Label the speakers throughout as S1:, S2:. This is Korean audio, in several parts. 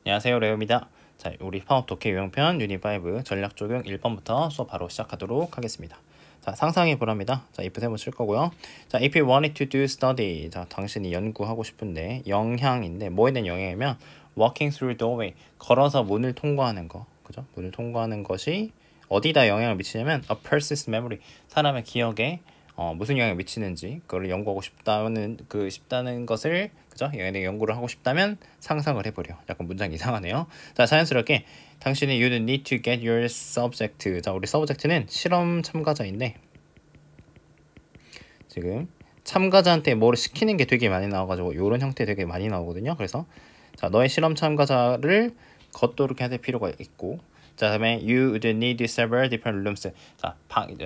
S1: 안녕하세요, 레오입니다. 자, 우리 파업 독해 유형편 유닛 5 전략 적용 1번부터 수업 바로 시작하도록 하겠습니다. 자, 상상해 보랍니다. 자, if 세모 칠 거고요. 자, if you wanted to do study. 자, 당신이 연구하고 싶은데 영향인데 뭐에 대한 영향이면 walking through doorway. 걸어서 문을 통과하는 거. 그죠? 문을 통과하는 것이 어디다 영향을 미치냐면 a person's memory. 사람의 기억에 무슨 영향을 미치는지 그걸 연구하고 싶다는 것을 그죠? 연구를 하고 싶다면 상상을 해보려. 약간 문장이 이상하네요. 자, 자연스럽게 당신이 you need to get your subject. 자, 우리 subject는 실험 참가자인데 지금 참가자한테 뭐를 시키는 게 되게 많이 나와가지고 이런 형태 되게 많이 나오거든요. 그래서 자, 너의 실험 참가자를 겉도록 해야 될 필요가 있고 자, 다음에 you would need several different rooms. 자,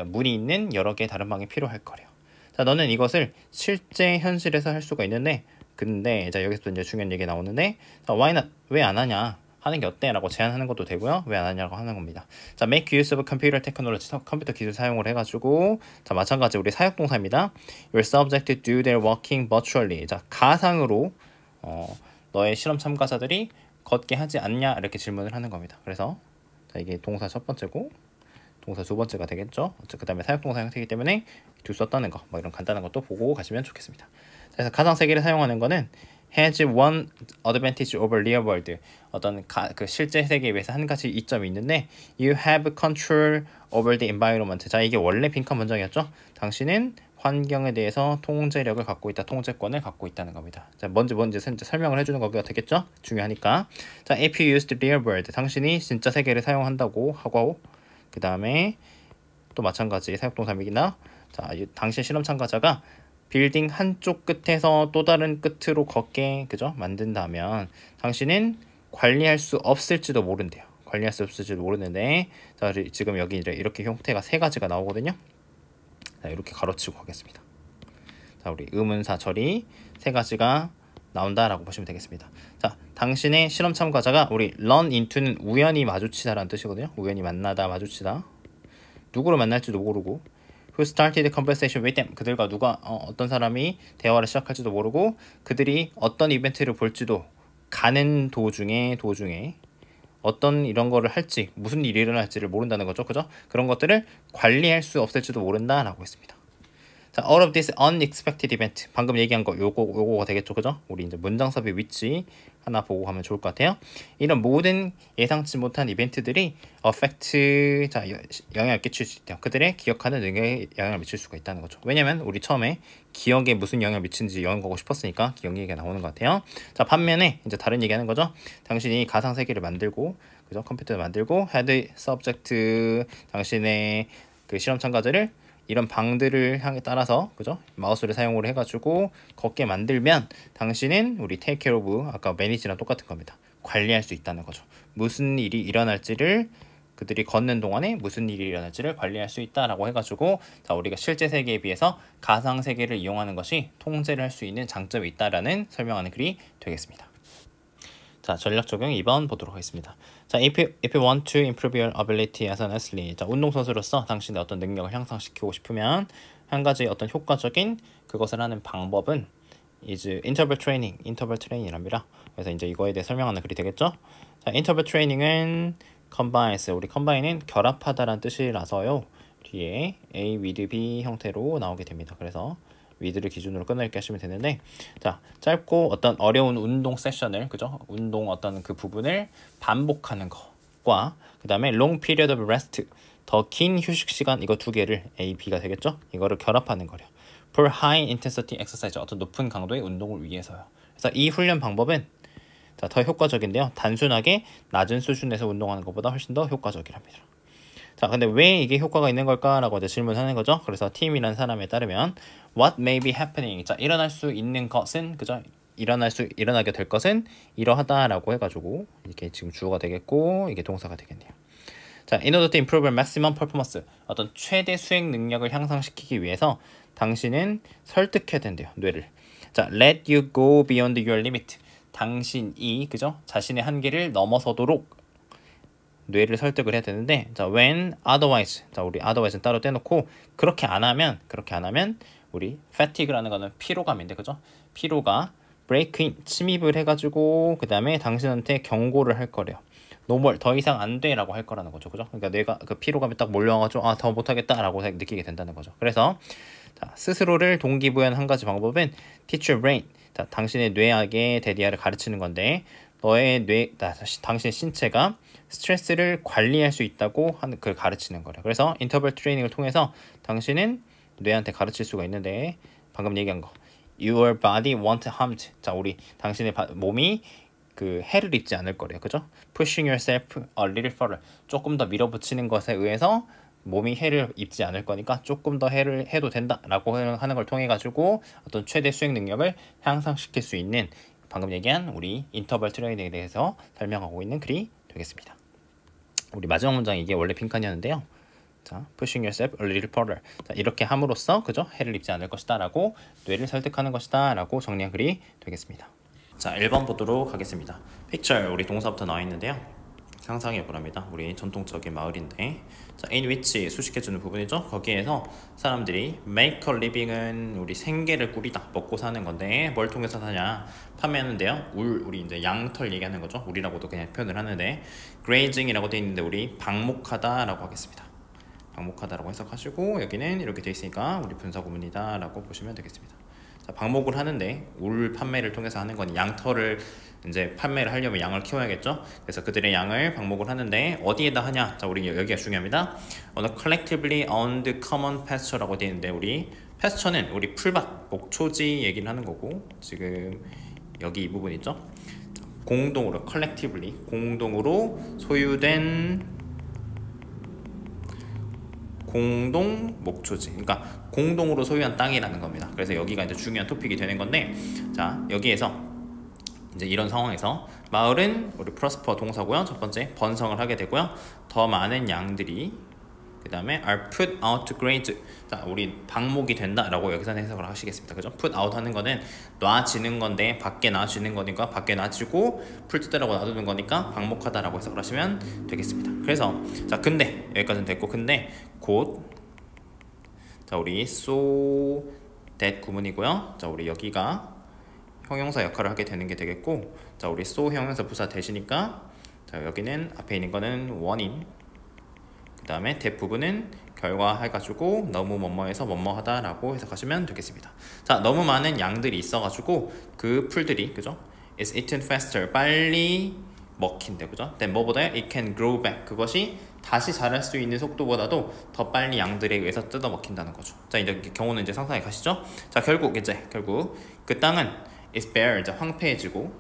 S1: 문이 있는 여러 개의 다른 방이 필요할 거래요. 자, 너는 이것을 실제 현실에서 할 수가 있는데 근데 자, 여기서 이제 중요한 얘기 나오는데 자, why not? 왜 안 하냐? 하는 게 어때? 라고 제안하는 것도 되고요. 왜 안 하냐고 하는 겁니다. 자, make use of computer technology. 컴퓨터 기술 사용을 해가지고 자, 마찬가지 우리 사역동사입니다. Your subject to do their walking virtually. 자, 가상으로 너의 실험 참가자들이 걷게 하지 않냐? 이렇게 질문을 하는 겁니다. 그래서 자, 이게 동사 첫 번째고 동사 두 번째가 되겠죠. 그 다음에 사역동사 형태이기 때문에 do 썼다는 거, 뭐 이런 간단한 것도 보고 가시면 좋겠습니다. 그래서 가상 세계를 사용하는 거는 has one advantage over real world. 어떤 그 실제 세계에 비해서 한 가지 이점이 있는데 you have control over the environment. 자, 이게 원래 빈칸 문장이었죠. 당신은 환경에 대해서 통제력을 갖고 있다, 통제권을 갖고 있다는 겁니다. 자, 뭔지 설명을 해주는 거가 되겠죠? 중요하니까. 자, if you used real world. 당신이 진짜 세계를 사용한다고 하고 그 다음에 또 마찬가지 사역동사입니다. 자, 당시 실험 참가자가 빌딩 한쪽 끝에서 또 다른 끝으로 걷게 그죠? 만든다면 당신은 관리할 수 없을지도 모른대요. 관리할 수 없을지도 모르는데 자, 지금 여기 이렇게 형태가 세 가지가 나오거든요. 자, 이렇게 가로치고 가겠습니다. 자, 우리 의문사 처리 세 가지가 나온다라고 보시면 되겠습니다. 자, 당신의 실험 참가자가 우리 run into는 우연히 마주치다라는 뜻이거든요. 우연히 만나다, 마주치다. 누구를 만날지도 모르고 who started the conversation with them. 그들과 누가 어떤 사람이 대화를 시작할지도 모르고 그들이 어떤 이벤트를 볼지도 가는 도중에 어떤 이런 거를 할지 무슨 일이 일어날지를 모른다는 거죠. 그죠? 그런 것들을 관리할 수 없을지도 모른다라고 했습니다. 자, all of this unexpected event. 방금 얘기한 거 요거가 되겠죠. 그죠? 우리 이제 문장섭의 위치 하나 보고 가면 좋을 것 같아요. 이런 모든 예상치 못한 이벤트들이 affect 자, 영향을 끼칠 수 있대요. 그들의 기억하는 능력에 영향을 미칠 수가 있다는 거죠. 왜냐면 우리 처음에 기억에 무슨 영향을 미치는지 연구하고 싶었으니까 기억 얘기가 나오는 것 같아요. 자, 반면에 이제 다른 얘기하는 거죠. 당신이 가상 세계를 만들고 그죠? 컴퓨터를 만들고 had subject 당신의 그 실험 참가자를 이런 방들을 향해 따라서 그죠? 마우스를 사용을 해가지고 걷게 만들면 당신은 우리 take care of 아까 manage랑 똑같은 겁니다. 관리할 수 있다는 거죠. 무슨 일이 일어날지를 그들이 걷는 동안에 무슨 일이 일어날지를 관리할 수 있다라고 해가지고 자, 우리가 실제 세계에 비해서 가상 세계를 이용하는 것이 통제를 할 수 있는 장점이 있다라는 설명하는 글이 되겠습니다. 자, 전략 적용 2번 보도록 하겠습니다. 자, if you want to improve your ability as an athlete. 자, 운동선수로서 당신의 어떤 능력을 향상시키고 싶으면 한 가지 어떤 효과적인 그것을 하는 방법은 is interval training이랍니다. 그래서 이제 이거에 대해 설명하는 글이 되겠죠. 자, interval training은 combines. 우리 combine은 결합하다라는 뜻이라서요. 뒤에 A with B 형태로 나오게 됩니다. 그래서 위드를 기준으로 끊어읽기 하시면 되는데 자, 짧고 어떤 어려운 운동 세션을 그죠? 운동 어떤 그 부분을 반복하는 것과 그 다음에 long period of rest 더 긴 휴식 시간 이거 두 개를 A, B가 되겠죠? 이거를 결합하는 거래요. for high intensity exercise 어떤 높은 강도의 운동을 위해서요. 그래서 이 훈련 방법은 자, 더 효과적인데요. 단순하게 낮은 수준에서 운동하는 것보다 훨씬 더 효과적이랍니다. 자, 근데 왜 이게 효과가 있는 걸까라고 이제 질문하는 거죠. 그래서 팀이라는 사람에 따르면 what may be happening. 자, 일어날 수 있는 것은 그죠? 일어나게 될 것은 이러하다라고 해가지고 이렇게 지금 주어가 되겠고 이게 동사가 되겠네요. 자, in order to improve your maximum performance. 어떤 최대 수행 능력을 향상시키기 위해서 당신은 설득해야 된대요. 뇌를. 자, let you go beyond your limit. 당신이 그죠? 자신의 한계를 넘어서도록 뇌를 설득을 해야 되는데 자, when otherwise. 자, 우리 otherwise는 따로 떼놓고 그렇게 안 하면 우리 fatigue라는 거는 피로감인데 그죠? 피로가 break in 침입을 해가지고 그 다음에 당신한테 경고를 할 거래요. 노멀 더 이상 안 돼라고 할 거라는 거죠, 그죠? 그러니까 내가 그 피로감이 딱 몰려와가지고 아 더 못하겠다라고 느끼게 된다는 거죠. 그래서 자, 스스로를 동기부여하는 한 가지 방법은 teach your brain. 자, 당신의 뇌에게 대디아를 가르치는 건데 너의 당신의 신체가 스트레스를 관리할 수 있다고 하는 그 가르치는 거래요. 그래서 인터벌 트레이닝을 통해서 당신은 뇌한테 가르칠 수가 있는데 방금 얘기한 거 Your body won't harmed. 자, 우리 당신의 몸이 그 해를 입지 않을 거래요. 그죠? Pushing yourself a little further. 조금 더 밀어붙이는 것에 의해서 몸이 해를 입지 않을 거니까 조금 더 해를 해도 된다라고 하는 걸 통해 가지고 어떤 최대 수행 능력을 향상시킬 수 있는 방금 얘기한 우리 인터벌 트레이닝에 대해서 설명하고 있는 글이 되겠습니다. 우리 마지막 문장 이게 원래 빈칸이었는데요. 자, pushing yourself a little further. 자, 이렇게 함으로써 그죠? 해를 입지 않을 것이다라고 뇌를 설득하는 것이다라고 정리한 글이 되겠습니다. 자, 1번 보도록 하겠습니다. picture 우리 동사부터 나와 있는데요. 상상해 보랍니다. 우리 전통적인 마을인데 자, in which 수식해주는 부분이죠. 거기에서 사람들이 make a living은 우리 생계를 꾸리다 먹고 사는 건데 뭘 통해서 사냐 판매하는데요. 우리 이제 양털 얘기하는 거죠. 우리라고도 그냥 표현을 하는데 grazing이라고 되어 있는데 우리 방목하다라고 하겠습니다. 방목하다라고 해석하시고 여기는 이렇게 되어 있으니까 우리 분사구문이다 라고 보시면 되겠습니다. 자, 방목을 하는데 울 판매를 통해서 하는 건 양털을 이제 판매를 하려면 양을 키워야겠죠. 그래서 그들의 양을 방목을 하는데 어디에다 하냐. 자, 우리 여기가 중요합니다. collectively owned common pasture라고 되어 있는데 우리 pasture는 우리 풀밭 목초지 얘기를 하는 거고 지금 여기 이 부분 있죠. 공동으로 collectively 공동으로 소유된 공동 목초지, 그러니까 공동으로 소유한 땅이라는 겁니다. 그래서 여기가 이제 중요한 토픽이 되는 건데, 자, 여기에서 이제 이런 상황에서 마을은 우리 prosper 동사고요. 첫 번째 번성을 하게 되고요. 더 많은 양들이 그 다음에 are put out to graze. 자, 우리 방목이 된다라고 여기서 해석을 하시겠습니다. 그죠? put out 하는 거는 놔지는 건데 밖에 놔지는 거니까 밖에 놔지고 풀 뜯으라고 놔두는 거니까 방목하다라고 해석을 하시면 되겠습니다. 그래서 자, 근데 여기까지는 됐고 근데 곧 자, 우리 so that 구문이고요. 자, 우리 여기가 형용사 역할을 하게 되는 게 되겠고 자, 우리 so 형용사 부사 대시니까 자, 여기는 앞에 있는 거는 원인 그 다음에 대부분은 결과 해가지고 너무 뭐뭐해서 뭐뭐하다 라고 해석하시면 되겠습니다. 자, 너무 많은 양들이 있어가지고 그 풀들이 그죠? It's eaten faster. 빨리 먹힌대. 그죠? then 뭐보다요? It can grow back. 그것이 다시 자랄 수 있는 속도보다도 더 빨리 양들에 의해서 뜯어 먹힌다는 거죠. 자, 이제 경우는 이제 상상해 가시죠. 자, 결국 그 땅은 is bare. 이제 황폐해지고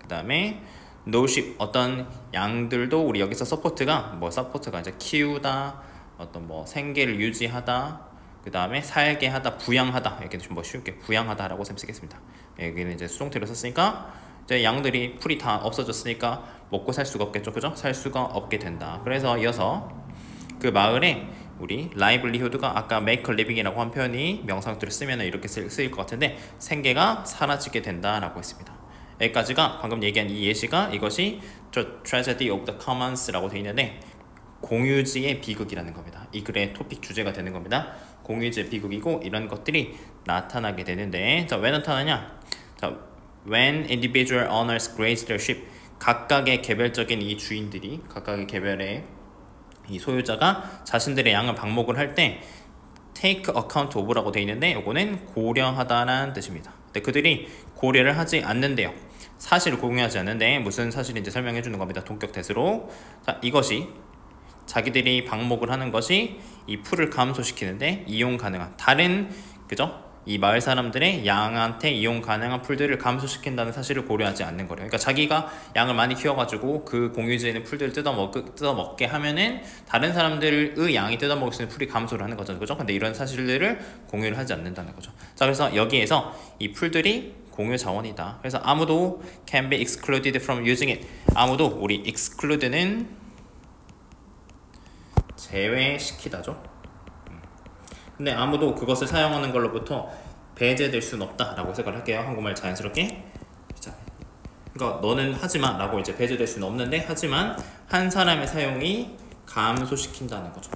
S1: 그 다음에 no sheep 어떤 양들도 우리 여기서 서포트가 이제 키우다 어떤 뭐 생계를 유지하다 그 다음에 살게 하다 부양하다 이렇게 좀 뭐 쉽게 부양하다라고 쓰겠습니다. 여기는 이제 수동태로 썼으니까 이제 양들이 풀이 다 없어졌으니까 먹고 살 수가 없겠죠, 그죠? 살 수가 없게 된다. 그래서 이어서 그 마을에 우리 livelihood가 아까 make a living이라고 한 표현이 명사형태로 쓰면 이렇게 쓰일 것 같은데 생계가 사라지게 된다라고 했습니다. 여기까지가 방금 얘기한 이 예시가 이것이 Tragedy of the Commons라고 되어 있는데 공유지의 비극이라는 겁니다. 이 글의 토픽 주제가 되는 겁니다. 공유지의 비극이고 이런 것들이 나타나게 되는데 자, 왜 나타나냐? 자, when individual owners graze their sheep 각각의 개별적인 이 주인들이 각각의 개별의 이 소유자가 자신들의 양을 방목을 할 때 take account of라고 되어 있는데 이거는 고려하다라는 뜻입니다. 근데 그들이 고려를 하지 않는데요. 사실을 공유하지 않는데 무슨 사실인지 설명해 주는 겁니다. 동격 대수로. 자, 이것이 자기들이 방목을 하는 것이 이 풀을 감소시키는데 이용 가능한 다른 그죠? 이 마을 사람들의 양한테 이용 가능한 풀들을 감소시킨다는 사실을 고려하지 않는 거래요. 그러니까 자기가 양을 많이 키워가지고 그 공유지에 있는 풀들을 뜯어먹게 하면은 다른 사람들의 양이 뜯어먹을 수 있는 풀이 감소를 하는 거죠. 그죠? 근데 이런 사실들을 공유를 하지 않는다는 거죠. 자, 그래서 여기에서 이 풀들이 공유 자원이다. 그래서 아무도 can be excluded from using it. 아무도 우리 exclude는 제외시키다죠. 근데 아무도 그것을 사용하는 걸로부터 배제될 수는 없다라고 해석을 할게요. 한국말 자연스럽게. 자, 그러니까 너는 하지마 라고 이제 배제될 수는 없는데 하지만 한 사람의 사용이 감소시킨다는 거죠.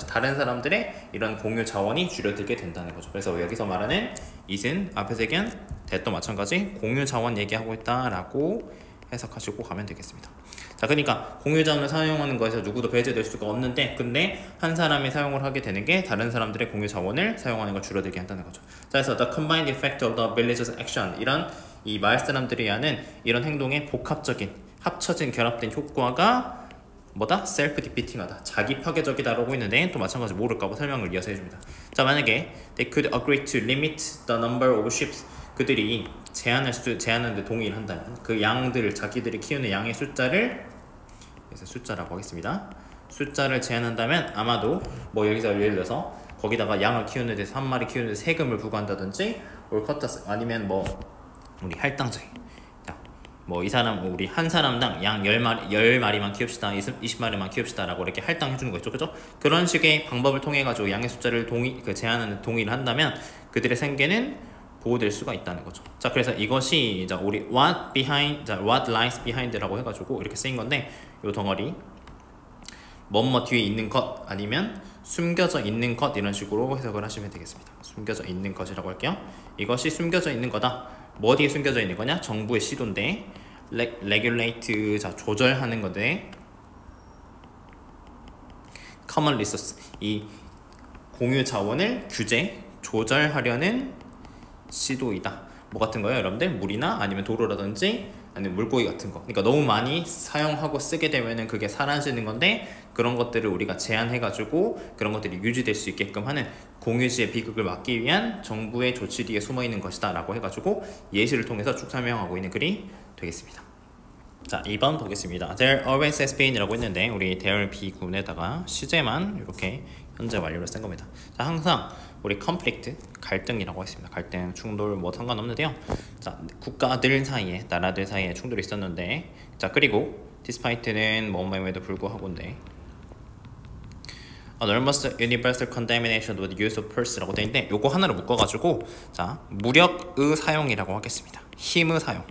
S1: 다른 사람들의 이런 공유 자원이 줄어들게 된다는 거죠. 그래서 여기서 말하는 it은 앞에서 얘기한 that도 마찬가지 공유 자원 얘기하고 있다라고 해석하시고 가면 되겠습니다. 자, 그러니까 공유 자원을 사용하는 것에서 누구도 배제될 수가 없는데, 근데 한 사람이 사용을 하게 되는 게 다른 사람들의 공유 자원을 사용하는 걸 줄어들게 한다는 거죠. 자, 그래서 the combined effect of the villagers action, 이런 이 마을 사람들이 하는 이런 행동의 복합적인 합쳐진 결합된 효과가 뭐다? 셀프 디피팅하다, 자기 파괴적이다라고 있는데 또 마찬가지로 모를까봐 설명을 이어서 해줍니다. 자, 만약에 they could agree to limit the number of sheep, 그들이 제한하는데 동의를 한다면 그 양들을, 자기들이 키우는 양의 숫자를, 그래서 숫자라고 하겠습니다. 숫자를 제한한다면 아마도 뭐 여기서 예를 들어서 거기다가 양을 키우는 데서 한 마리 키우는 데 세금을 부과한다든지, 아니면 뭐 우리 할당제, 뭐 이 사람, 우리 한 사람당 양 10마리만 키웁시다, 20마리만 키웁시다 라고 이렇게 할당해 주는 거 있죠, 그죠? 그런 식의 방법을 통해 가지고 양의 숫자를 제한하는 동의를 한다면 그들의 생계는 보호될 수가 있다는 거죠. 자, 그래서 이것이 이제 우리 what lies behind라고 해가지고 이렇게 쓰인 건데, 요 덩어리 뭐뭐 뒤에 있는 것 아니면 숨겨져 있는 것, 이런 식으로 해석을 하시면 되겠습니다. 숨겨져 있는 것이라고 할게요. 이것이 숨겨져 있는 거다. 뭐 어디에 숨겨져 있는 거냐? 정부의 시도인데, regulate, 자, 조절하는 건데, common resource, 이 공유 자원을 조절하려는 시도이다. 뭐 같은 거예요, 여러분들? 물이나 아니면 도로라든지 아니면 물고기 같은 거. 그러니까 너무 많이 사용하고 쓰게 되면은 그게 사라지는 건데, 그런 것들을 우리가 제한해가지고 그런 것들이 유지될 수 있게끔 하는 공유지의 비극을 막기 위한 정부의 조치 뒤에 숨어 있는 것이다 라고 해가지고 예시를 통해서 쭉 설명하고 있는 글이 되겠습니다. 자, 2번 보겠습니다. There always has been 이라고 했는데, 우리 there B군에다가 시제만 이렇게 현재 완료를 쓴 겁니다. 자, 항상 우리 conflict, 갈등이라고 했습니다. 갈등, 충돌 뭐 상관없는데요. 자, 국가들 사이에, 나라들 사이에 충돌이 있었는데, 자, 그리고 despite는 뭐뭐에도 불구하고인데, almost universal condemnation with use of force라고 되어 있는데, 요거 하나를 묶어가지고, 자, 무력의 사용이라고 하겠습니다. 힘의 사용에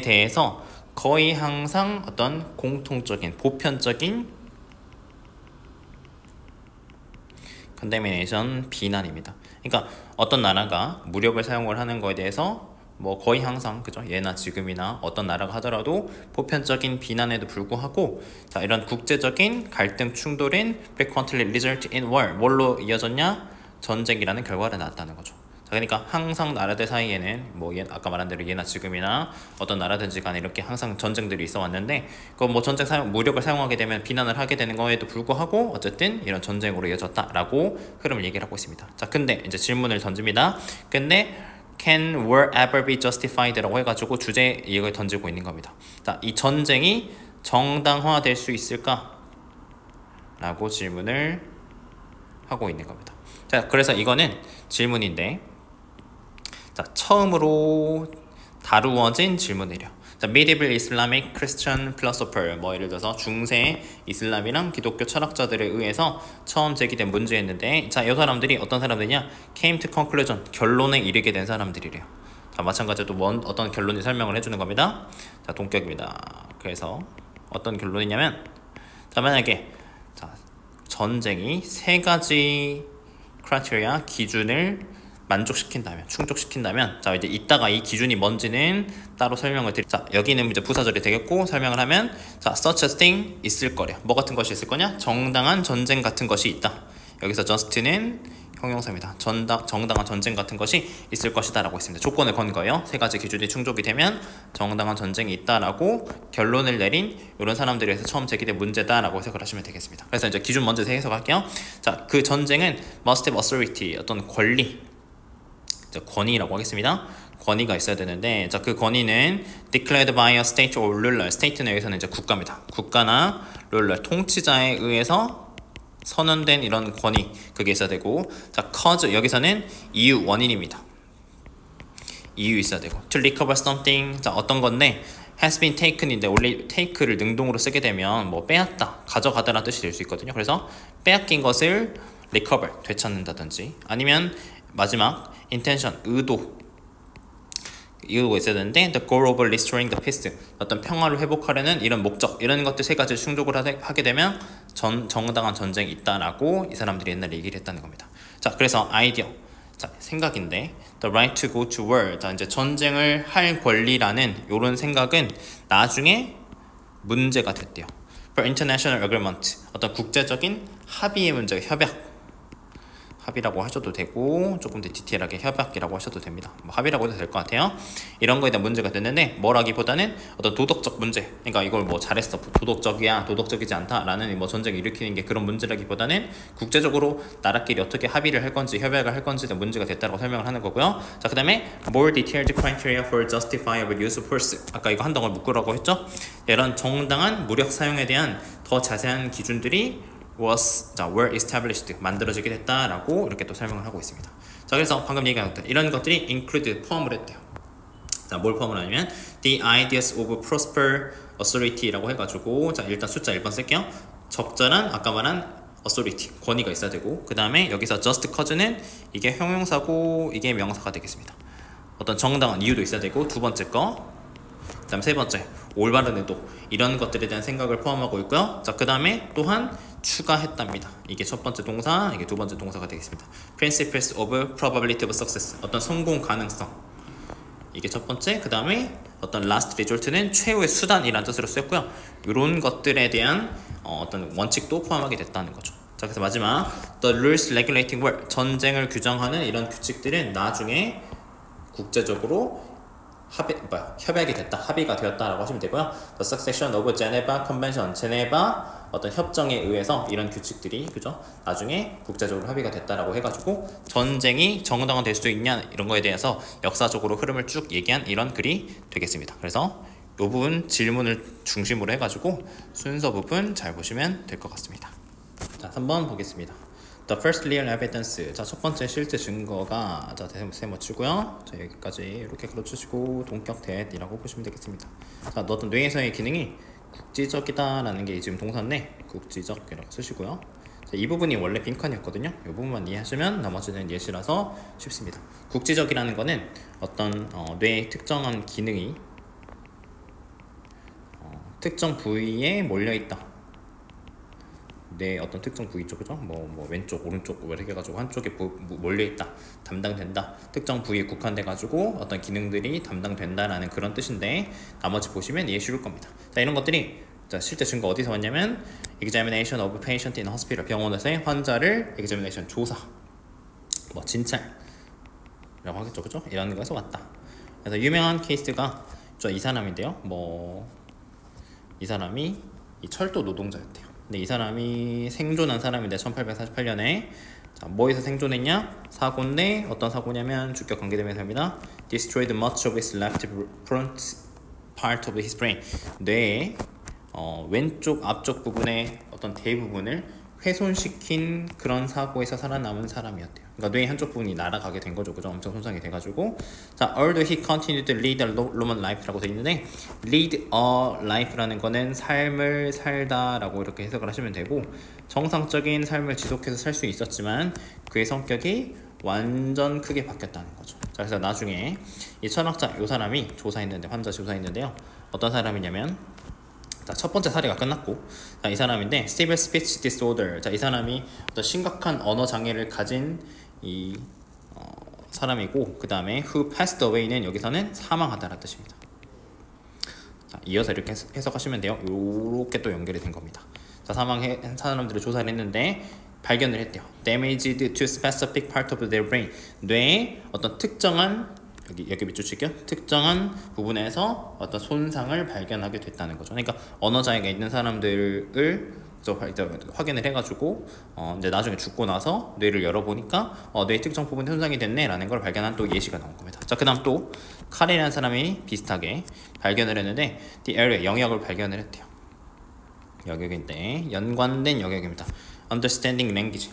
S1: 대해서 거의 항상 어떤 공통적인, 보편적인 condemnation, 비난입니다. 그러니까 어떤 나라가 무력을 사용을 하는 거에 대해서 뭐 거의 항상, 그죠? 예나 지금이나 어떤 나라가 하더라도 보편적인 비난에도 불구하고, 자, 이런 국제적인 갈등 충돌인 frequently result in war, 뭘로 이어졌냐? 전쟁이라는 결과를 낳았다는 거죠. 자, 그러니까 항상 나라들 사이에는 뭐 아까 말한 대로 예나 지금이나 어떤 나라든지 간에 이렇게 항상 전쟁들이 있어 왔는데, 그 뭐 무력을 사용하게 되면 비난을 하게 되는 거에도 불구하고 어쨌든 이런 전쟁으로 이어졌다라고 흐름을 얘기를 하고 있습니다. 자, 근데 이제 질문을 던집니다. 근데 can war ever be justified라고 해가지고 주제 이걸 던지고 있는 겁니다. 자, 이 전쟁이 정당화될 수 있을까? 라고 질문을 하고 있는 겁니다. 자, 그래서 이거는 질문인데, 자, 처음으로 다루어진 질문이래요. 자, medieval Islamic Christian philosopher, 뭐 예를 들어서 중세 이슬람이랑 기독교 철학자들에 의해서 처음 제기된 문제였는데, 자, 이 사람들이 어떤 사람들이냐? came to conclusion, 결론에 이르게 된 사람들이래요. 자, 마찬가지로 또 어떤 결론이 설명을 해주는 겁니다. 자, 동격입니다. 그래서 어떤 결론이냐면, 자, 만약에 자, 전쟁이 세 가지 크라이테리아, 기준을 만족시킨다면, 충족시킨다면, 자, 이제 이따가 이 기준이 뭔지는 따로 설명을 자, 여기는 이제 부사절이 되겠고, 설명을 하면, 자, such a thing 있을 거래. 뭐 같은 것이 있을 거냐? 정당한 전쟁 같은 것이 있다. 여기서 just는 형용사입니다. 정당한 전쟁 같은 것이 있을 것이다 라고 했습니다. 조건을 건 거예요. 세 가지 기준이 충족이 되면 정당한 전쟁이 있다라고 결론을 내린 이런 사람들에 의해서 처음 제기된 문제다 라고 해석을 하시면 되겠습니다. 그래서 이제 기준 먼저 해석할게요. 자, 그 전쟁은 must have authority, 어떤 권위라고 하겠습니다. 권위가 있어야 되는데, 자, 그 권위는 declared by a state or ruler, state는 여기서는 이제 국가입니다. 국가나 ruler, 통치자에 의해서 선언된 이런 권위, 그게 있어야 되고, 자, cause, 여기서는 이유, 원인입니다. 이유 있어야 되고, to recover something, 자, 어떤 건데, has been taken인데, 원래 take를 능동으로 쓰게 되면 뭐 빼앗다, 가져가다라는 뜻이 될 수 있거든요. 그래서 빼앗긴 것을 recover, 되찾는다든지, 아니면 마지막 intention, 의도가 있어야 되는데, the goal of restoring the peace, 어떤 평화를 회복하려는 이런 목적, 이런 것들 세 가지 충족을 하게 되면 정당한 전쟁이 있다라고 이 사람들이 옛날에 얘기를 했다는 겁니다. 자, 그래서 아이디어, 자, 생각인데 the right to go to war. 자, 이제 전쟁을 할 권리라는 요런 생각은 나중에 문제가 됐대요. For international agreement. 어떤 국제적인 합의의 문제가 협약이라고 하셔도 되고 조금 더 디테일하게 협약이라고 하셔도 됩니다. 뭐 합의라고 해도 될 것 같아요. 이런 거에 대한 문제가 됐는데 뭐라기보다는 어떤 도덕적 문제, 그러니까 이걸 뭐 잘했어, 도덕적이야, 도덕적이지 않다라는 뭐 전쟁을 일으키는 게 그런 문제라기보다는 국제적으로 나라끼리 어떻게 합의를 할 건지 협약을 할 건지에 대한 문제가 됐다고 설명을 하는 거고요. 자, 그 다음에 more detailed criteria for justifiable use of force. 아까 이거 한 덩어리 묶으라고 했죠. 이런 정당한 무력 사용에 대한 더 자세한 기준들이 were established, 만들어지게 됐다라고 이렇게 또 설명을 하고 있습니다. 자, 그래서 방금 얘기한 것들, 이런 것들이 include, 포함을 했대요. 자, 뭘 포함을 하냐면 the ideas of prosper authority라고 해가지고, 자, 일단 숫자 1번 쓸게요. 적절한, 아까 말한 authority, 권위가 있어야 되고, 그 다음에 여기서 just cause는 이게 형용사고 이게 명사가 되겠습니다. 어떤 정당한 이유도 있어야 되고, 두 번째 거, 그 다음 세 번째 올바른 의도, 이런 것들에 대한 생각을 포함하고 있고요. 자, 그 다음에 또한 추가했답니다. 이게 첫 번째 동사, 이게 두 번째 동사가 되겠습니다. Principles of probability of success, 어떤 성공 가능성, 이게 첫 번째. 그 다음에 어떤 last resort는 최후의 수단이라는 뜻으로 쓰였고요. 이런 것들에 대한 어떤 원칙도 포함하게 됐다는 거죠. 자, 그래서 마지막 the rules regulating war, 전쟁을 규정하는 이런 규칙들은 나중에 국제적으로 협약이 됐다, 합의가 되었다라고 하시면 되고요. The succession of Geneva Convention, 제네바 어떤 협정에 의해서 이런 규칙들이, 그죠? 나중에 국제적으로 합의가 됐다라고 해가지고 전쟁이 정당화될 수 있냐 이런 거에 대해서 역사적으로 흐름을 쭉 얘기한 이런 글이 되겠습니다. 그래서 이 부분 질문을 중심으로 해가지고 순서 부분 잘 보시면 될 것 같습니다. 자, 3번 보겠습니다. The first real evidence. 자, 첫 번째 실제 증거가, 자, 세모 치고요. 자, 여기까지 이렇게 그려주시고 동격 that이라고 보시면 되겠습니다. 자, 어떤 뇌에서의 기능이 국지적이다라는 게 지금 동사인데 국지적이라고 쓰시고요. 자, 이 부분이 원래 빈칸이었거든요. 이 부분만 이해하시면 나머지는 예시라서 쉽습니다. 국지적이라는 거는 어떤 뇌의 특정한 기능이 특정 부위에 몰려있다. 내 어떤 특정 부위 쪽, 그죠? 뭐 왼쪽, 오른쪽 이렇게 해가지고 한쪽에 몰려있다, 담당된다, 특정 부위에 국한돼가지고 어떤 기능들이 담당된다라는 그런 뜻인데, 나머지 보시면 이해 쉬울 겁니다. 자, 이런 것들이, 자, 실제 증거 어디서 왔냐면 examination of patient in hospital, 병원에서의 환자를 examination, 조사, 뭐 진찰이라고 하겠죠, 그죠? 이런 거에서 왔다. 그래서 유명한 케이스가 이 사람인데요. 이 사람이 이 철도 노동자였대요. 근데 이 사람이 생존한 사람인데 1848년에 자, 뭐에서 생존했냐? 사고인데 어떤 사고냐면 주격 관계대명사입니다. Destroyed much of his left front part of his brain. 뇌의 왼쪽 앞쪽 부분의 어떤 대부분을 훼손시킨 그런 사고에서 살아남은 사람이었대요. 그러니까 뇌의 한쪽 부분이 날아가게 된 거죠. 그죠? 엄청 손상이 돼가지고. 자, although he continued to lead a Roman life라고 되어 있는데, lead a life라는 거는 삶을 살다라고 이렇게 해석을 하시면 되고, 정상적인 삶을 지속해서 살 수 있었지만 그의 성격이 완전 크게 바뀌었다는 거죠. 자, 그래서 나중에 이 철학자, 이 사람이 환자 조사했는데요. 어떤 사람이냐면, 자, 첫 번째 사례가 끝났고, 자, 이 사람인데 Severe Speech Disorder. 자, 이 사람이 어떤 심각한 언어 장애를 가진 이 사람이고, 그 다음에 who passed away는 여기서는 사망하다라는 뜻입니다. 자, 이어서 이렇게 해석하시면 돼요. 요렇게 또 연결이 된 겁니다. 자, 사망한 사람들을 조사를 했는데 발견을 했대요. Damaged to specific part of their brain. 뇌의 어떤 특정한, 여기 밑줄 칠게요. 특정한 부분에서 어떤 손상을 발견하게 됐다는 거죠. 그러니까 언어 장애가 있는 사람들을 확인을 해가지고 이제 나중에 죽고 나서 뇌를 열어보니까 뇌의 특정 부분에 손상이 됐네라는 걸 발견한 또 예시가 나온 겁니다. 자, 그다음 또 카레라는 사람이 비슷하게 발견을 했는데 the area, 영역을 발견을 했대요. 영역인데 연관된 영역입니다. Understanding language,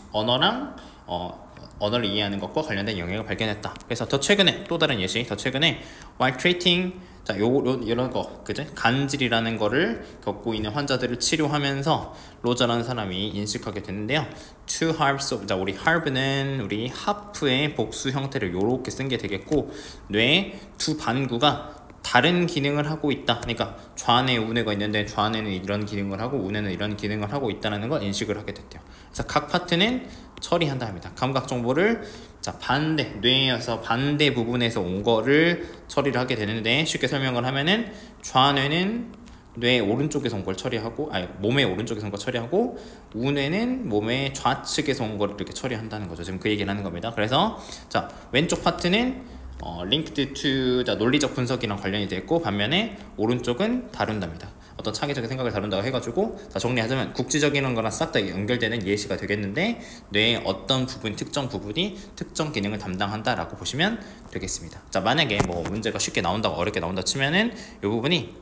S1: 언어를 이해하는 것과 관련된 영역을 발견했다. 그래서 더 최근에 또 다른 예시, 더 최근에 while treating, 자, 이런 거, 그죠? 간질이라는 거를 겪고 있는 환자들을 치료하면서 로저라는 사람이 인식하게 됐는데요. Two halves of, 자, 우리 half는 우리 하프의 복수 형태를 요렇게 쓴 게 되겠고, 뇌의 두 반구가 다른 기능을 하고 있다. 그러니까 좌뇌, 우뇌가 있는데 좌뇌는 이런 기능을 하고 우뇌는 이런 기능을 하고 있다는 걸 인식을 하게 됐대요. 그래서 각 파트는 처리한다 합니다. 감각 정보를 자 반대 뇌에서 반대 부분에서 온 거를 처리를 하게 되는데 쉽게 설명을 하면은 좌뇌는 뇌 오른쪽에서 온 걸 처리하고 몸의 오른쪽에서 온 걸 처리하고 우뇌는 몸의 좌측에서 온 거를 이렇게 처리한다는 거죠. 지금 그 얘기를 하는 겁니다. 그래서 자 왼쪽 파트는 linked to 논리적 분석이랑 관련이 되어 있고 반면에 오른쪽은 다룬답니다. 어떤 창의적인 생각을 다룬다고 해가지고 자 정리하자면 국지적인 거랑 싹 다 연결되는 예시가 되겠는데 뇌의 어떤 부분 특정 부분이 특정 기능을 담당한다라고 보시면 되겠습니다. 자 만약에 뭐 문제가 쉽게 나온다고 어렵게 나온다 치면은 이 부분이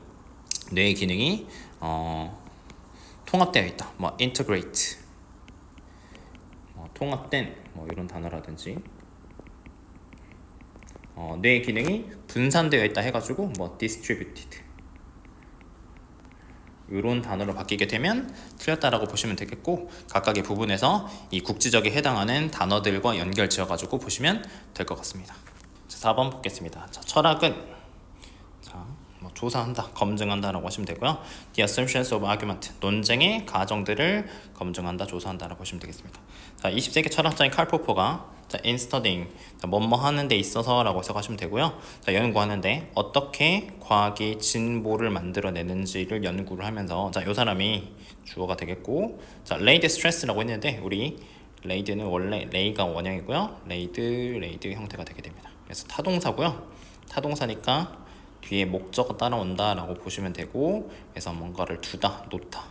S1: 뇌의 기능이 통합되어 있다. 뭐 integrate 통합된 뭐 이런 단어라든지 뇌의 기능이 분산되어 있다 해가지고 뭐 distributed 이런 단어로 바뀌게 되면 틀렸다라고 보시면 되겠고 각각의 부분에서 이 국지적에 해당하는 단어들과 연결 지어가지고 보시면 될 것 같습니다. 자, 4번 보겠습니다. 자, 철학은 뭐 조사한다, 검증한다라고 하시면 되고요. The assumptions of argument 논쟁의 가정들을 검증한다, 조사한다라고 보시면 되겠습니다. 자, 20세기 철학자인 칼 포퍼가 자, in studying 뭐뭐 하는 데 있어서라고 해석하시면 되고요. 자, 연구하는데 어떻게 과학이 진보를 만들어내는지를 연구를 하면서 자, 이 사람이 주어가 되겠고 자, laid stress라고 했는데 우리 laid는 원래 lay가 원형이고요. laid 형태가 되게 됩니다. 그래서 타동사고요. 타동사니까 뒤에 목적어 따라온다 라고 보시면 되고 그래서 뭔가를 두다, 놓다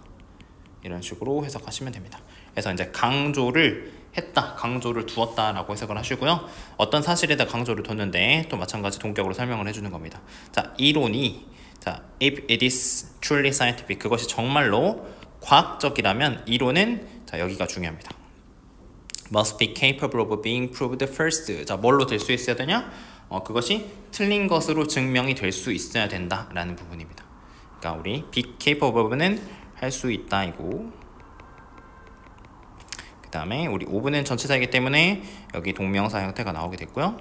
S1: 이런 식으로 해석하시면 됩니다. 그래서 이제 강조를 했다, 강조를 두었다 라고 해석을 하시고요. 어떤 사실에다 강조를 뒀는데 또 마찬가지 동격으로 설명을 해주는 겁니다. 자, 이론이 자, if it is truly scientific 그것이 정말로 과학적이라면 이론은 자, 여기가 중요합니다. must be capable of being proved first. 자, 뭘로 될 수 있어야 되냐? 그것이 틀린 것으로 증명이 될 수 있어야 된다라는 부분입니다. 그러니까 우리 be capable는 할 수 있다이고 그 다음에 우리 ove는 전치사이기 때문에 여기 동명사 형태가 나오게 됐고요.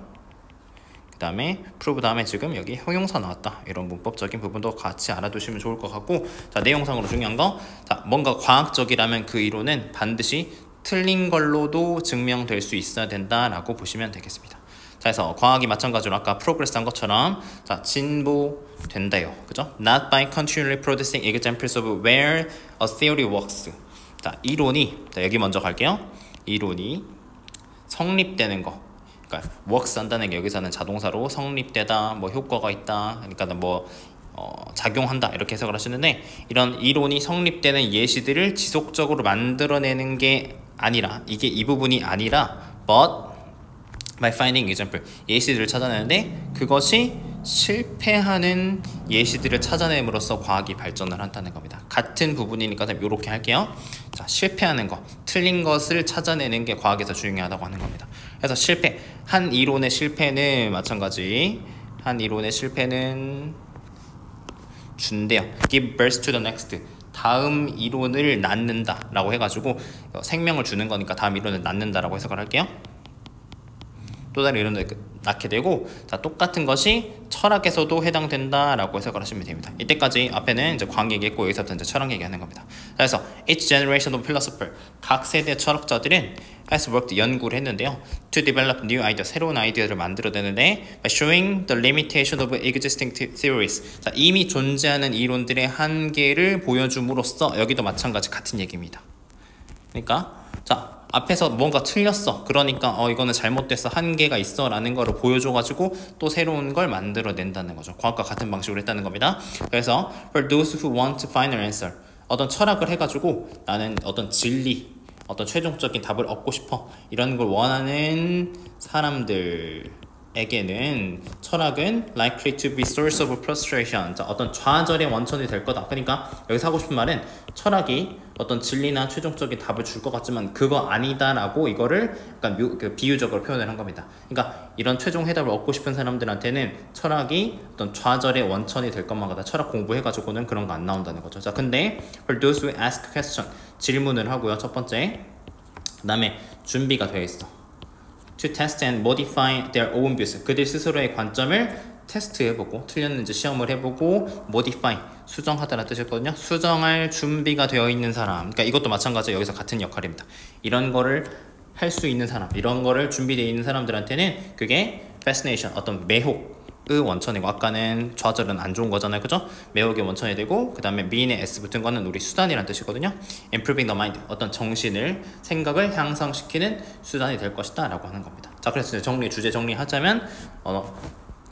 S1: 그 다음에 prove 다음에 지금 여기 형용사 나왔다. 이런 문법적인 부분도 같이 알아두시면 좋을 것 같고 자, 내용상으로 중요한 거 자, 뭔가 과학적이라면 그 이론은 반드시 틀린 걸로도 증명될 수 있어야 된다라고 보시면 되겠습니다. 자, 그래서 과학이 마찬가지로 아까 프로그레스 한 것처럼 자, 진보된다요. 그죠? Not by continually producing examples of where a theory works. 자, 이론이 자, 여기 먼저 갈게요. 이론이 성립되는 거. 그러니까 works 한다는 게 여기서는 자동사로 성립되다, 뭐 효과가 있다. 그러니까 뭐 작용한다 이렇게 해석을 하시는데 이런 이론이 성립되는 예시들을 지속적으로 만들어내는 게 아니라 이게 이 부분이 아니라 but by finding example 예시들을 찾아내는데 그것이 실패하는 예시들을 찾아냄으로써 과학이 발전을 한다는 겁니다. 같은 부분이니까 이렇게 할게요. 자, 실패하는 것, 틀린 것을 찾아내는 게 과학에서 중요하다고 하는 겁니다. 그래서 실패, 한 이론의 실패는 마찬가지 한 이론의 실패는 준대요. give birth to the next 다음 이론을 낳는다 라고 해가지고 생명을 주는 거니까 다음 이론을 낳는다라고 해석을 할게요. 또 다른 이론을 낳게 되고 자, 똑같은 것이 철학에서도 해당된다라고 해석을 하시면 됩니다. 이때까지 앞에는 이제 과학 얘기했고 여기서부터 이제 철학 얘기하는 겁니다. 그래서 each generation of philosopher 각 세대 철학자들은 has worked 연구를 했는데요. to develop new idea 새로운 아이디어를 만들어내는데 by showing the limitation of existing theories 자, 이미 존재하는 이론들의 한계를 보여줌으로써 여기도 마찬가지 같은 얘기입니다. 그러니까 자 앞에서 뭔가 틀렸어 그러니까 이거는 잘못됐어 한계가 있어 라는 거를 보여줘가지고 또 새로운 걸 만들어낸다는 거죠. 과학과 같은 방식으로 했다는 겁니다. 그래서 for those who want to find an answer 어떤 철학을 해가지고 나는 어떤 진리 어떤 최종적인 답을 얻고 싶어 이런 걸 원하는 사람들에게는 철학은 likely to be source of frustration 자, 어떤 좌절의 원천이 될 거다. 그러니까 여기서 하고 싶은 말은 철학이 어떤 진리나 최종적인 답을 줄 것 같지만 그거 아니다라고 이거를 약간 비유적으로 표현을 한 겁니다. 그러니까 이런 최종 해답을 얻고 싶은 사람들한테는 철학이 어떤 좌절의 원천이 될 것만 같다. 철학 공부해가지고는 그런 거 안 나온다는 거죠. 자, 근데 for those who ask question 질문을 하고요. 첫 번째 그 다음에 준비가 되어 있어. to test and modify their own views 그들 스스로의 관점을 테스트 해보고 틀렸는지 시험을 해보고 modify 수정하다라는 뜻이거든요. 수정할 준비가 되어 있는 사람, 그러니까 이것도 마찬가지로 여기서 같은 역할입니다. 이런 거를 할 수 있는 사람, 이런 거를 준비되어 있는 사람들한테는 그게 fascination, 어떤 매혹의 원천이고, 아까는 좌절은 안 좋은 거잖아요, 그죠? 매혹의 원천이 되고, 그 다음에 mean에 s 붙은 거는 우리 수단이라는 뜻이거든요. improving the mind, 어떤 정신을, 생각을 향상시키는 수단이 될 것이다 라고 하는 겁니다. 자, 그래서 주제 정리하자면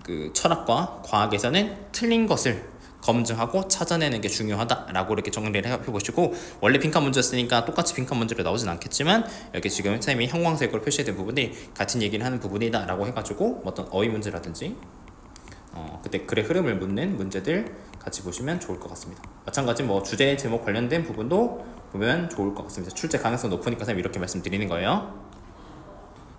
S1: 그 철학과 과학에서는 틀린 것을 검증하고 찾아내는 게 중요하다라고 이렇게 정리를 해보시고, 원래 빈칸 문제였으니까 똑같이 빈칸 문제로 나오진 않겠지만 여기 지금 쌤이 형광색으로 표시된 부분이 같은 얘기를 하는 부분이다 라고 해가지고 어떤 어휘 문제라든지 그때 글의 흐름을 묻는 문제들 같이 보시면 좋을 것 같습니다. 마찬가지 뭐 주제 제목 관련된 부분도 보면 좋을 것 같습니다. 출제 가능성 높으니까 쌤이 이렇게 말씀드리는 거예요.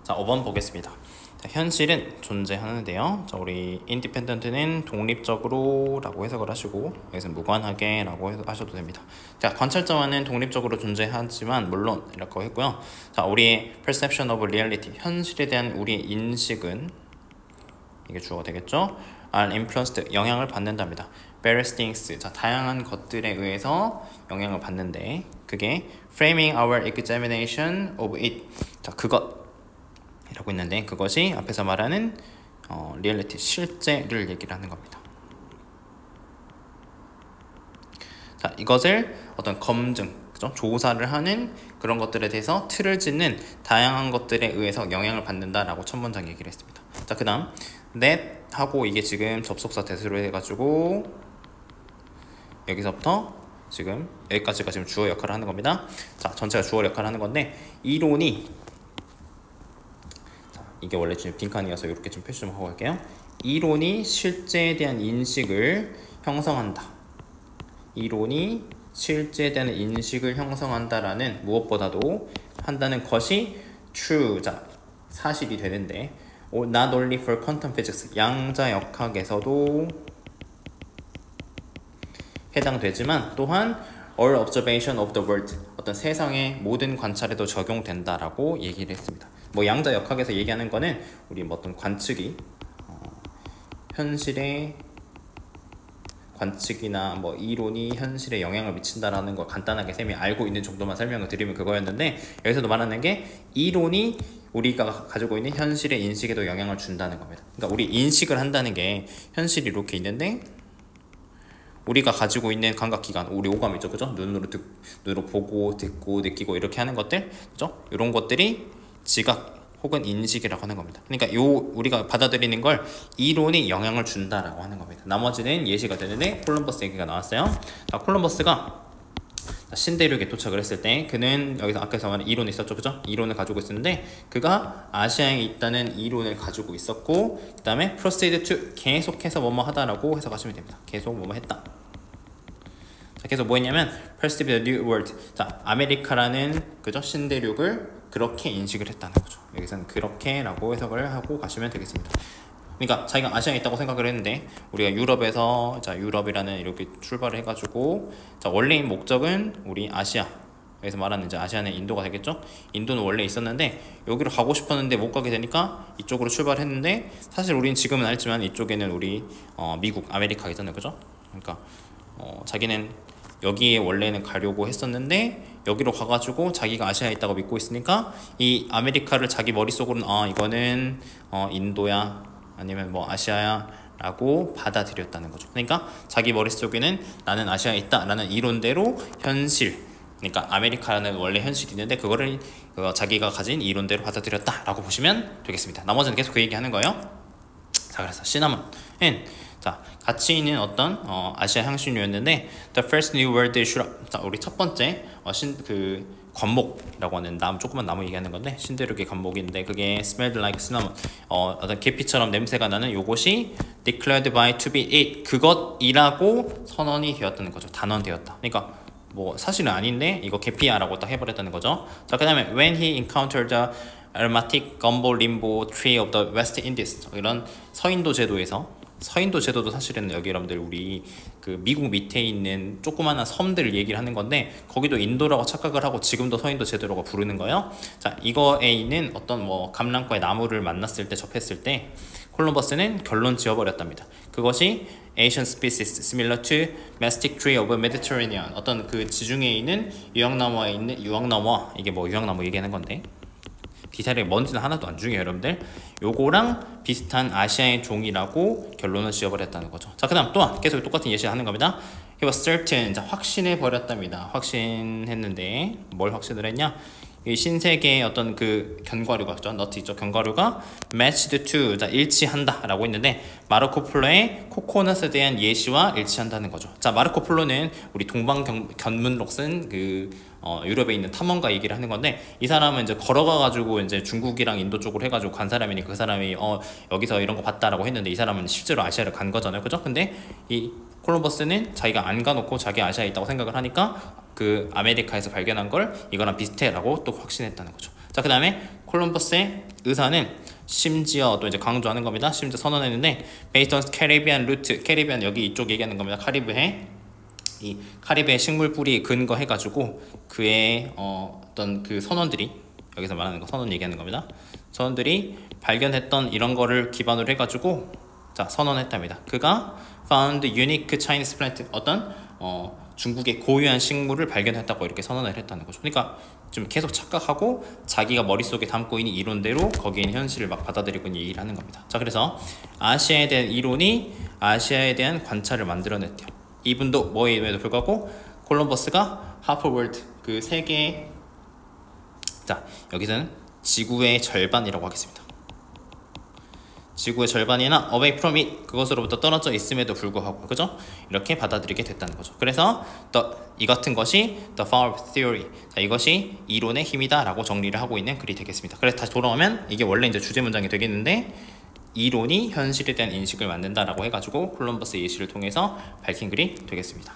S1: 자, 5번 보겠습니다. 자, 현실은 존재하는데요. 자, 우리 independent는 독립적으로 라고 해석을 하시고, 여기서는 무관하게 라고 하셔도 됩니다. 자, 관찰자와는 독립적으로 존재하지만 물론 이라고 했고요. 자, 우리의 perception of reality, 현실에 대한 우리의 인식은, 이게 주어가 되겠죠? are influenced, 영향을 받는답니다. various things, 자, 다양한 것들에 의해서 영향을 받는데, 그게 framing our examination of it, 자, 그것 라고 있는데, 그것이 앞에서 말하는 리얼리티, 실제를 얘기를 하는 겁니다. 자, 이것을 어떤 검증, 그죠? 조사를 하는 그런 것들에 대해서 틀을 짓는 다양한 것들에 의해서 영향을 받는다라고 첫 문장 얘기를 했습니다. 자, 그 다음 that 하고, 이게 지금 접속사 대수로 해가지고 여기서부터 지금 여기까지가 지금 주어 역할을 하는 겁니다. 자, 전체가 주어 역할을 하는 건데, 이론이, 이게 원래 지금 빈칸이어서 이렇게 좀 표시 좀 하고 갈게요. 이론이 실제에 대한 인식을 형성한다. 이론이 실제에 대한 인식을 형성한다라는, 무엇보다도 한다는 것이 true, 자, 사실이 되는데, not only for quantum physics, 양자역학에서도 해당되지만 또한 all observation of the world, 어떤 세상의 모든 관찰에도 적용된다라고 얘기를 했습니다. 뭐 양자역학에서 얘기하는 거는 우리 뭐 어떤 관측이 현실의 관측이나 뭐 이론이 현실에 영향을 미친다라는 걸 간단하게 쌤이 알고 있는 정도만 설명을 드리면 그거였는데, 여기서도 말하는 게 이론이 우리가 가지고 있는 현실의 인식에도 영향을 준다는 겁니다. 그러니까 우리 인식을 한다는 게 현실이 이렇게 있는데, 우리가 가지고 있는 감각기관, 우리 오감 있죠, 그죠? 눈으로 보고, 듣고, 느끼고 이렇게 하는 것들, 그죠? 이런 것들이 지각 혹은 인식이라고 하는 겁니다. 그러니까 우리가 받아들이는 걸 이론이 영향을 준다라고 하는 겁니다. 나머지는 예시가 되는데, 콜럼버스 얘기가 나왔어요. 자, 콜럼버스가 신대륙에 도착을 했을 때, 그는 여기서 아까서 말한 이론이 있었죠, 그죠? 이론을 가지고 있었는데, 그가 아시아에 있다는 이론을 가지고 있었고, 그 다음에 proceed to, 계속해서 뭐뭐 하다라고 해석하시면 됩니다. 계속 뭐뭐 했다. 자, 계속 뭐 했냐면 perceive the new world, 자, 아메리카라는, 그죠? 신대륙을 그렇게 인식을 했다는 거죠. 여기서는 그렇게라고 해석을 하고 가시면 되겠습니다. 그러니까 자기가 아시아에 있다고 생각을 했는데, 우리가 유럽에서, 자, 유럽이라는 이렇게 출발을 해가지고, 자, 원래인 목적은 우리 아시아, 여기서 말하는 이제 아시아는 인도가 되겠죠? 인도는 원래 있었는데 여기로 가고 싶었는데 못 가게 되니까 이쪽으로 출발했는데, 사실 우리는 지금은 알지만 이쪽에는 우리 미국, 아메리카이잖아요, 그죠? 그러니까 자기는 여기에 원래는 가려고 했었는데 여기로 가가지고 자기가 아시아에 있다고 믿고 있으니까 이 아메리카를 자기 머릿속으로는 이거는 인도야, 아니면 뭐 아시아야 라고 받아들였다는 거죠. 그러니까 자기 머릿속에는 나는 아시아에 있다 라는 이론대로 현실, 그러니까 아메리카는 원래 현실이 있는데 그거를 자기가 가진 이론대로 받아들였다 라고 보시면 되겠습니다. 나머지는 계속 그 얘기 하는 거예요. 자, 그래서 시나몬은 자, 같이 있는 어떤 아시아 향신료였는데 The first new world shrub, 자, 우리 첫 번째 관목이라고 하는 조그만 나무 얘기하는 건데, 신대륙의 관목인데 그게 smelled like cinnamon, 어떤 계피처럼 냄새가 나는 요것이 declared by to be it, 그것이라고 선언이 되었다는 거죠. 단언되었다. 그러니까 뭐 사실은 아닌데 이거 계피야 라고 딱 해버렸다는 거죠. 자, 그 다음에 when he encountered the aromatic gumbo limbo tree of the West Indies, 이런 서인도 제도도 사실은 여기 여러분들 우리 그 미국 밑에 있는 조그마한 섬들을 얘기를 하는 건데, 거기도 인도라고 착각을 하고 지금도 서인도 제도라고 부르는 거예요. 자, 이거에 있는 어떤 뭐 감람과의 나무를 만났을 때, 접했을 때 콜럼버스는 결론 지어버렸답니다. 그것이 Asian species similar to mastic tree of Mediterranean, 어떤 그 지중해에 있는 유황나무에 있는 유황나무와, 이게 뭐 유황나무 얘기하는 건데 디테일이 뭔지는 하나도 안 중요해요 여러분들. 요거랑 비슷한 아시아의 종이라고 결론을 지어버렸다는 거죠. 자, 그 다음 또한 계속 똑같은 예시를 하는 겁니다. He was certain, 자, 확신해 버렸답니다. 확신했는데 뭘 확신을 했냐, 이 신세계의 어떤 그 견과류가 있죠, 너트 있죠, 견과류가 matched to, 자, 일치한다 라고 했는데 마르코 폴로의 코코넛에 대한 예시와 일치한다는 거죠. 자, 마르코 폴로는 우리 동방견문록 쓴 그 유럽에 있는 탐험가 얘기를 하는 건데, 이 사람은 이제 걸어가가지고 이제 중국이랑 인도 쪽으로 해가지고 간 사람이니까 그 사람이 여기서 이런 거 봤다라고 했는데, 이 사람은 실제로 아시아를 간 거잖아요, 그죠? 근데 이 콜럼버스는 자기가 안 가놓고 자기 아시아에 있다고 생각을 하니까 그 아메리카에서 발견한 걸 이거랑 비슷해라고 또 확신했다는 거죠. 자, 그 다음에 콜럼버스의 의사는 심지어 또 이제 강조하는 겁니다. 심지어 선언했는데 based on Caribbean route, 캐리비안 여기 이쪽 얘기하는 겁니다. 카리브해, 이 카리브해 식물뿌리 근거해가지고 그의 어떤 그 선원들이, 여기서 말하는 거 선원 얘기하는 겁니다. 선원들이 발견했던 이런 거를 기반으로 해가지고 자, 선언했답니다. 그가 found unique Chinese plant, 어떤 중국의 고유한 식물을 발견했다고 이렇게 선언을 했다는 거죠. 그러니까 좀 계속 착각하고 자기가 머릿속에 담고 있는 이론대로 거기에 있는 현실을 막 받아들이고 얘기를 하는 겁니다. 자, 그래서 아시아에 대한 이론이 아시아에 대한 관찰을 만들어냈대요. 이분도 뭐에도 불구하고 콜럼버스가 하프월드, 그 세계의, 자, 여기서는 지구의 절반이라고 하겠습니다. 지구의 절반이나 away from it, 그것으로부터 떨어져 있음에도 불구하고, 그죠? 이렇게 받아들이게 됐다는 거죠. 그래서 이 같은 것이 the power of theory, 자, 이것이 이론의 힘이다 라고 정리를 하고 있는 글이 되겠습니다. 그래서 다시 돌아오면 이게 원래 이제 주제 문장이 되겠는데, 이론이 현실에 대한 인식을 만든다 라고 해가지고 콜럼버스의 예시를 통해서 밝힌 글이 되겠습니다.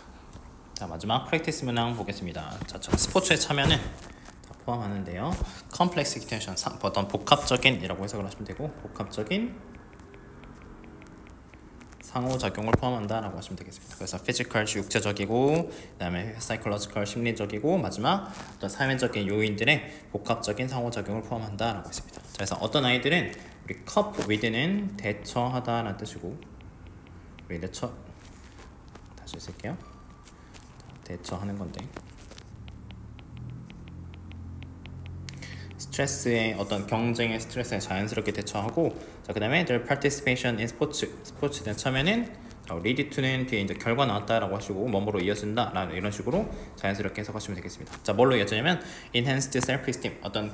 S1: 자, 마지막 프랙티스 문항 보겠습니다. 자, 스포츠에 참여는 포함하는데요. complex extension, 어떤 복합적인 이라고 해석을 하시면 되고, 복합적인 상호작용을 포함한다 라고 하시면 되겠습니다. 그래서 physical, 육체적이고, 그 다음에 psychological, 심리적이고, 마지막 어떤 사회적인 요인들의 복합적인 상호작용을 포함한다 라고 했습니다. 자, 그래서 어떤 아이들은 우리 cope with는 대처하다 라는 뜻이고, 우리 다시 쓸게요. 대처하는 건데, 스트레스의 어떤 경쟁의 스트레스에 자연스럽게 대처하고, 자, 그 다음에 their participation in 스포츠에 대한 참여는 lead to는 뒤에 이제 결과 나왔다라고 하시고 뭐뭐로 이어진다 라는 이런 식으로 자연스럽게 해석하시면 되겠습니다. 자, 뭘로 이어지냐면 enhanced self-esteem, 어떤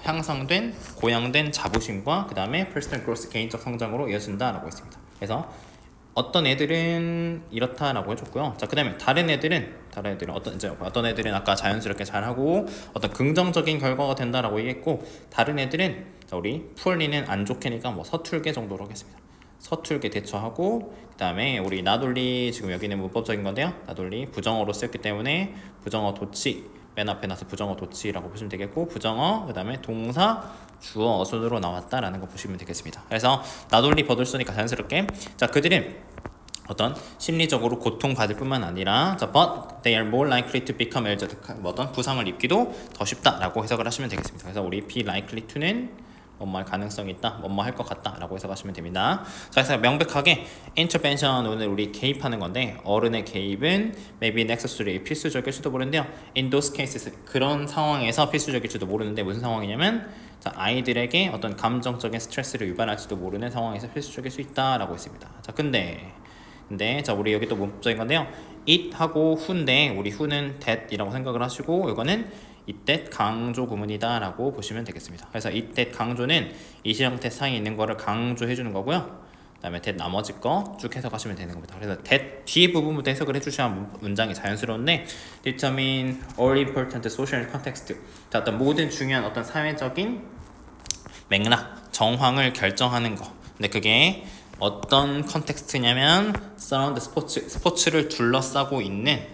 S1: 향상된, 고양된 자부심과 그 다음에 personal growth, 개인적 성장으로 이어진다 라고 했습니다. 그래서 어떤 애들은 이렇다라고 해줬고요. 자, 그 다음에 다른 애들은 어떤 애들은 아까 자연스럽게 잘하고 어떤 긍정적인 결과가 된다라고 얘기했고, 다른 애들은, 자, 우리 푸얼리는 안 좋게니까 뭐 서툴게 정도로 하겠습니다. 서툴게 대처하고, 그 다음에 우리 나돌리, 지금 여기는 문법적인 건데요. 나돌리 부정어로 쓰였기 때문에 부정어 도치, 맨 앞에 나서 부정어 도치라고 보시면 되겠고, 부정어, 그 다음에 동사, 주어, 어순으로 나왔다라는 거 보시면 되겠습니다. 그래서 나돌리 버들 쓰니까 자연스럽게, 자, 그들은 어떤 심리적으로 고통받을 뿐만 아니라, 자, but they are more likely to become ill, 어떤 부상을 입기도 더 쉽다라고 해석을 하시면 되겠습니다. 그래서 우리 be likely to는 뭐뭐 할 가능성이 있다, 뭐뭐 할 것 같다 라고 해석하시면 됩니다. 자, 그래서 명백하게 intervention, 오늘 우리 개입하는 건데, 어른의 개입은 maybe necessary, 필수적일지도 모르는데요. in those cases, 그런 상황에서 필수적일지도 모르는데 무슨 상황이냐면, 자, 아이들에게 어떤 감정적인 스트레스를 유발할지도 모르는 상황에서 필수적일 수 있다라고 했습니다. 자, 근데 자, 우리 여기 또 문법적인 건데요. it 하고 who인데, 우리 who는 that이라고 생각을 하시고, 이거는 it that 강조 구문이다 라고 보시면 되겠습니다. 그래서 it that 강조는 이시형태 상에 있는 거를 강조해 주는 거고요. 그 다음에 that 나머지 거 쭉 해석하시면 되는 겁니다. 그래서 that 뒤에 부분부터 해석을 해주셔야 문장이 자연스러운데, determine all important social context, 자, 어떤 모든 중요한 어떤 사회적인 맥락, 정황을 결정하는 거. 근데 그게 어떤 컨텍스트냐면 surround 스포츠를 둘러싸고 있는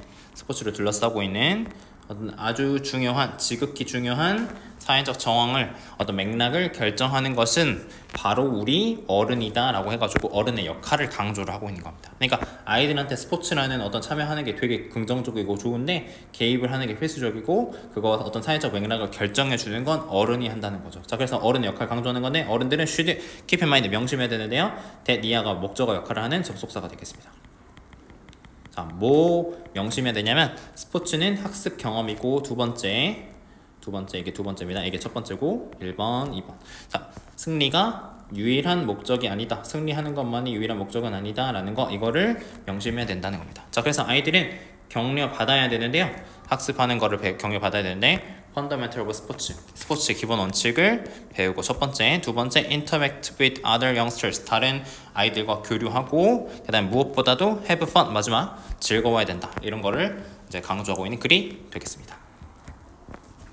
S1: 어떤 아주 중요한, 지극히 중요한 사회적 정황을, 어떤 맥락을 결정하는 것은 바로 우리 어른이다 라고 해가지고 어른의 역할을 강조를 하고 있는 겁니다. 그러니까 아이들한테 스포츠라는 어떤 참여하는 게 되게 긍정적이고 좋은데 개입을 하는 게 필수적이고 그거 어떤 사회적 맥락을 결정해 주는 건 어른이 한다는 거죠. 자, 그래서 어른의 역할을 강조하는 건데 어른들은 should keep in mind 명심해야 되는데요. that 이하가 목적어 역할을 하는 접속사가 되겠습니다. 자, 뭐 명심해야 되냐면 스포츠는 학습 경험이고 두 번째 이게 두 번째입니다. 이게 첫 번째고 1번, 2번. 자, 승리가 유일한 목적이 아니다. 승리하는 것만이 유일한 목적은 아니다 라는 거, 이거를 명심해야 된다는 겁니다. 자, 그래서 아이들은 격려 받아야 되는데요. 학습하는 거를 격려 받아야 되는데 Fundamental of 스포츠의 기본 원칙을 배우고 첫 번째, 두 번째 Interact with other youngsters 다른 아이들과 교류하고 그 다음에 무엇보다도 have fun 마지막 즐거워야 된다. 이런 거를 이제 강조하고 있는 글이 되겠습니다.